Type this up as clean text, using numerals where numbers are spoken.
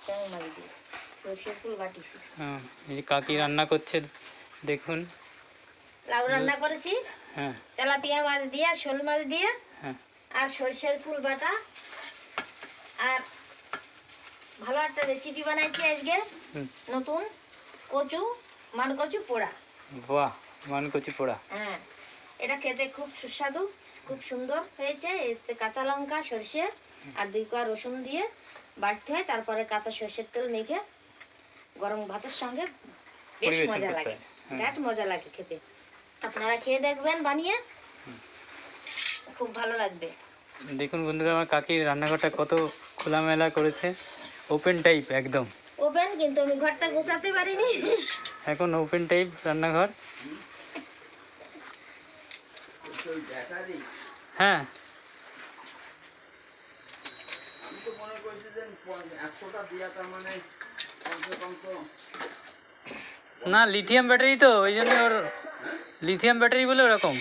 ট্যাং মাছ দিয়ে সরষের ফুল বাটিছি। হ্যাঁ, এই যে কাকি রান্না করছে দেখুন। লাউ রান্না করেছি হ্যাঁ তেলাপিয়া মাছ দিয়ে, শোল মাছ দিয়ে, হ্যাঁ আর সরষের ফুল বাটা। আর ভালো একটা রেসিপি বানাইছি আজকে নতুন, কচু, মান কচু পোড়া। বাহ, মান কচু পোড়া। হ্যাঁ, এটা খেতে খুব সুস্বাদু, খুব সুন্দর হয়েছে। এতে কাঁচা লঙ্কা, সরষে আর 2 কোয়া রসুন দিয়ে বাটতে হয়, তারপরে কাঁচা সরষের তেল মেখে গরম ভাতের সঙ্গে বেশ পরিবেশন মজা করতে লাগে, হয়। হ্যাঁ। বিরাট মজা লাগে খেতে। আপনারা খেয়ে দেখবেন বানিয়ে, খুব ভালো লাগবে। দেখুন বন্ধুরা, আমার কাকির রান্নাঘরটা কত খোলামেলা করেছে, ওপেন টাইপ একদম। ওপেন, কিন্তু আমি ঘরটা গোছাতে পারিনি। এখন ওপেন টাইপ রান্নাঘর। হ্যাঁ, না লিথিয়াম ব্যাটারি তো, ওই জন্য ওর লিথিয়াম ব্যাটারি বলে ওরকম।